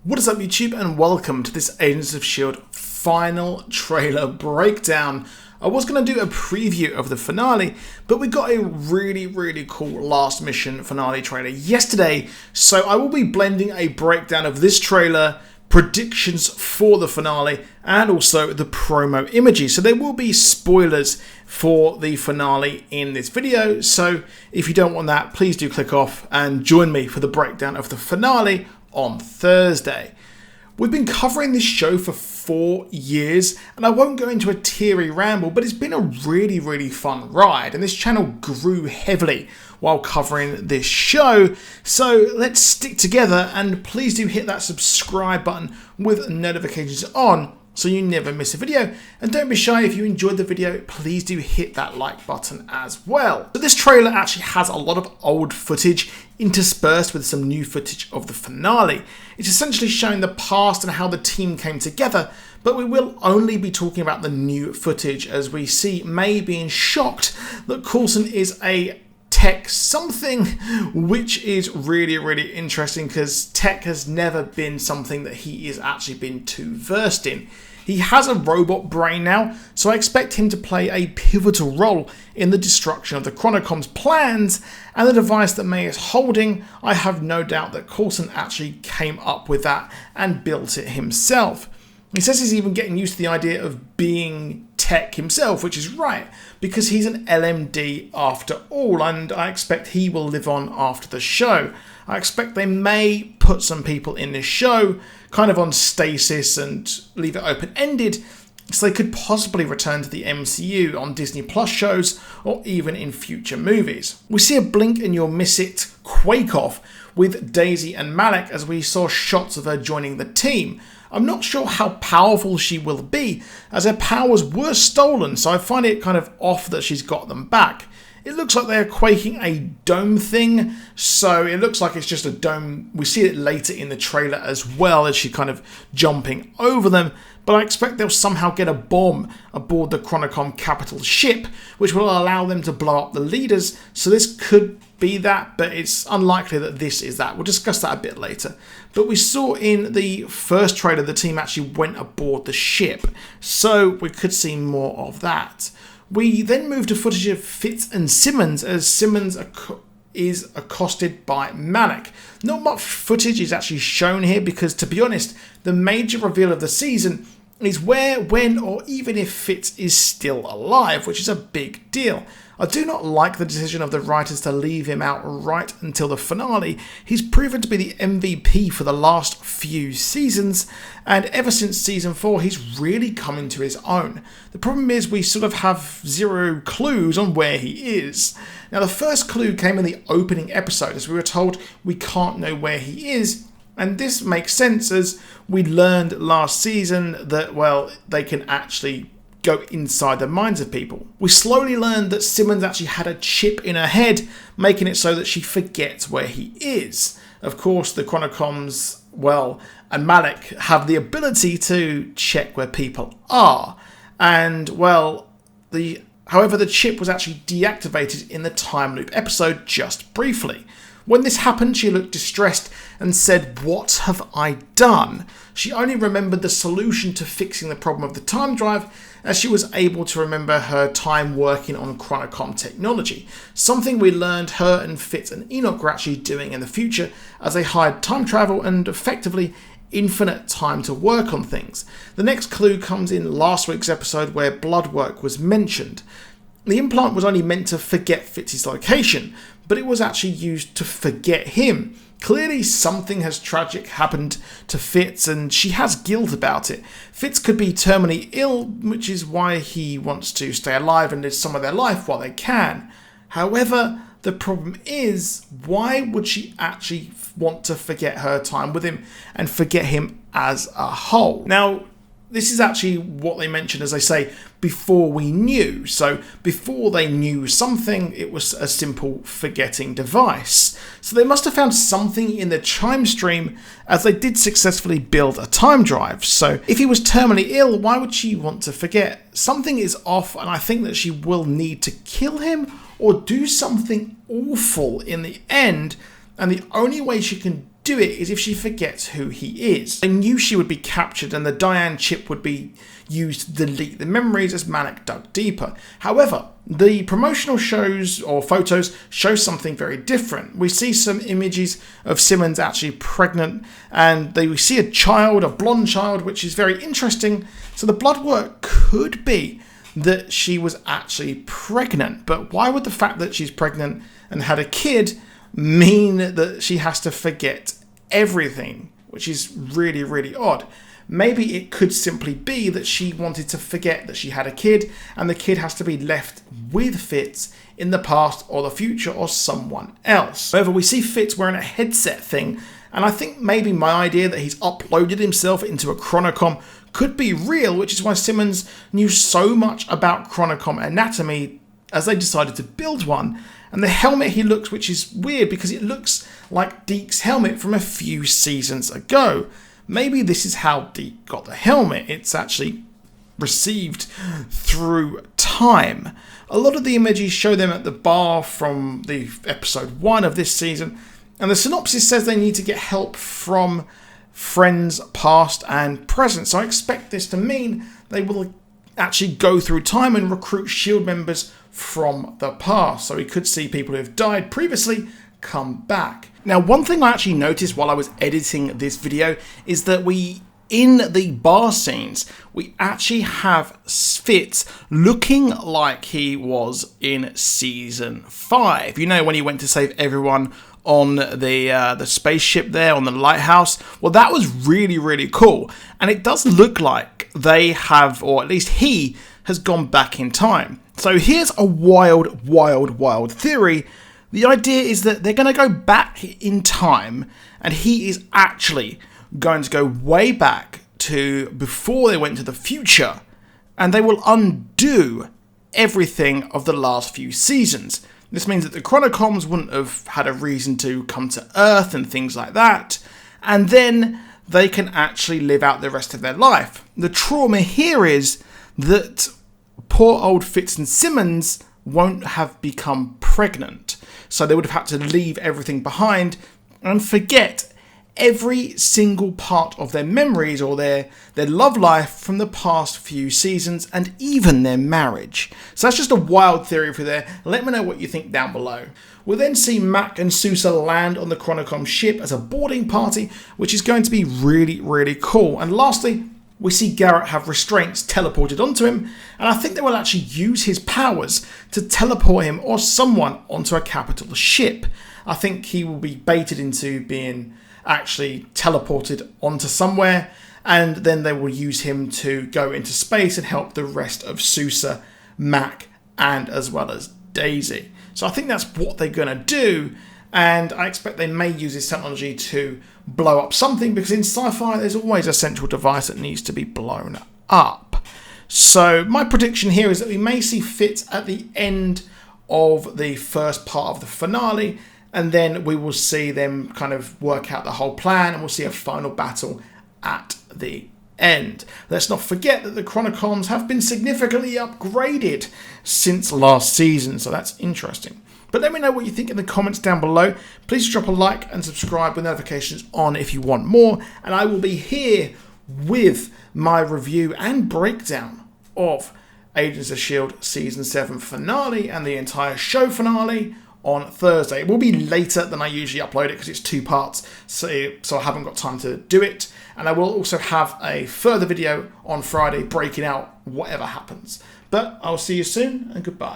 What is up YouTube, and welcome to this Agents of S.H.I.E.L.D. final trailer breakdown. I was going to do a preview of the finale, but we got a really cool last mission finale trailer yesterday, so I will be blending a breakdown of this trailer, predictions for the finale, and also the promo images. So there will be spoilers for the finale in this video, so if you don't want that, please do click off and join me for the breakdown of the finale on Thursday. We've been covering this show for 4 years, and I won't go into a teary ramble, but it's been a really fun ride, and this channel grew heavily while covering this show. So let's stick together, and please do hit that subscribe button with notifications on so you never miss a video. And don't be shy, if you enjoyed the video, please do hit that like button as well. So this trailer actually has a lot of old footage interspersed with some new footage of the finale. It's essentially showing the past and how the team came together, but we will only be talking about the new footage, as we see May being shocked that Coulson is a tech something, which is really interesting because tech has never been something that he has actually been too versed in. He has a robot brain now, so I expect him to play a pivotal role in the destruction of the Chronocom's plans, and the device that May is holding, I have no doubt that Coulson actually came up with that and built it himself. He says he's even getting used to the idea of being tech himself, which is right, because he's an LMD after all, and I expect he will live on after the show. I expect they may put some people in this show kind of on stasis and leave it open-ended, so they could possibly return to the MCU on Disney Plus shows or even in future movies. We see a blink and you'll miss it quake-off with Daisy and Malik as we saw shots of her joining the team. I'm not sure how powerful she will be, as her powers were stolen, so I find it kind of off that she's got them back. It looks like they're quaking a dome thing, so it looks like it's just a dome. We see it later in the trailer as well, as she's kind of jumping over them, but I expect they'll somehow get a bomb aboard the Chronocom capital ship, which will allow them to blow up the leaders, so this could be that, but it's unlikely that this is that. We'll discuss that a bit later. But we saw in the first trailer the team actually went aboard the ship, so we could see more of that. We then move to footage of Fitz and Simmons as Simmons is accosted by Malik. Not much footage is actually shown here because, to be honest, the major reveal of the season is where, when, or even if Fitz is still alive, which is a big deal. I do not like the decision of the writers to leave him out right until the finale. He's proven to be the MVP for the last few seasons, and ever since season 4 he's really come into his own. The problem is we sort of have zero clues on where he is. Now the first clue came in the opening episode, as we were told we can't know where he is. And this makes sense, as we learned last season that, well, they can actually go inside the minds of people. We slowly learned that Simmons actually had a chip in her head, making it so that she forgets where he is. Of course, the Chronocoms, well, and Malik have the ability to check where people are. And, well, however, the chip was actually deactivated in the time loop episode just briefly. When this happened, she looked distressed and said, "What have I done?" She only remembered the solution to fixing the problem of the time drive, as she was able to remember her time working on Chronocom technology, something we learned her and Fitz and Enoch were actually doing in the future, as they hired time travel and effectively infinite time to work on things. The next clue comes in last week's episode where blood work was mentioned. The implant was only meant to forget Fitz's location, but it was actually used to forget him. Clearly something has tragic happened to Fitz, and she has guilt about it. Fitz could be terminally ill, which is why he wants to stay alive and live some of their life while they can. However, the problem is, why would she actually want to forget her time with him and forget him as a whole? Now, this is actually what they mentioned, as I say, before we knew. So before they knew something, it was a simple forgetting device. So they must have found something in the time stream, as they did successfully build a time drive. So if he was terminally ill, why would she want to forget? Something is off, and I think that she will need to kill him or do something awful in the end. And the only way she can do it is if she forgets who he is. They knew she would be captured and the Diane chip would be used to delete the memories as Malik dug deeper. However, the promotional shows or photos show something very different. We see some images of Simmons actually pregnant, and we see a child, a blonde child, which is very interesting. So the blood work could be that she was actually pregnant. But why would the fact that she's pregnant and had a kid mean that she has to forget everything, which is really, really odd? Maybe it could simply be that she wanted to forget that she had a kid, and the kid has to be left with Fitz in the past or the future or someone else. However, we see Fitz wearing a headset thing, and I think maybe my idea that he's uploaded himself into a Chronocom could be real, which is why Simmons knew so much about Chronocom anatomy as they decided to build one. And the helmet he looks, which is weird because it looks like Deke's helmet from a few seasons ago. Maybe this is how Deke got the helmet. It's actually received through time. A lot of the images show them at the bar from the episode 1 of this season, and the synopsis says they need to get help from friends past and present. So I expect this to mean they will actually go through time and recruit S.H.I.E.L.D. members from the past. So we could see people who have died previously come back. Now, one thing I actually noticed while I was editing this video is that in the bar scenes, we actually have Fitz looking like he was in season 5. You know, when he went to save everyone on the spaceship there, on the lighthouse. Well, that was really, really cool. And it does look like they have, or at least he has gone back in time. So here's a wild, wild, wild theory. The idea is that they're going to go back in time, and he is actually going to go way back to before they went to the future, and they will undo everything of the last few seasons. This means that the Chronocoms wouldn't have had a reason to come to Earth and things like that, and then they can actually live out the rest of their life. The trauma here is that poor old Fitz and Simmons won't have become pregnant. So they would have had to leave everything behind and forget every single part of their memories or their love life from the past few seasons, and even their marriage. So that's just a wild theory for there. Let me know what you think down below. We'll then see Mac and Sousa land on the Chronocom ship as a boarding party, which is going to be really, really cool. And lastly, we see Garrett have restraints teleported onto him, and I think they will actually use his powers to teleport him or someone onto a capital ship. I think he will be baited into being actually teleported onto somewhere, and then they will use him to go into space and help the rest of Sousa, Mac, and as well as Daisy. So I think that's what they're going to do, and I expect they may use this technology to blow up something, because in sci-fi there's always a central device that needs to be blown up. So my prediction here is that we may see Fitz at the end of the first part of the finale, and then we will see them kind of work out the whole plan, and we'll see a final battle at the end. Let's not forget that the Chronocoms have been significantly upgraded since last season, so that's interesting. But let me know what you think in the comments down below. Please drop a like and subscribe with notifications on if you want more. And I will be here with my review and breakdown of Agents of S.H.I.E.L.D. Season 7 finale and the entire show finale on Thursday. It will be later than I usually upload it because it's 2 parts, so I haven't got time to do it. And I will also have a further video on Friday breaking out whatever happens. But I'll see you soon, and goodbye.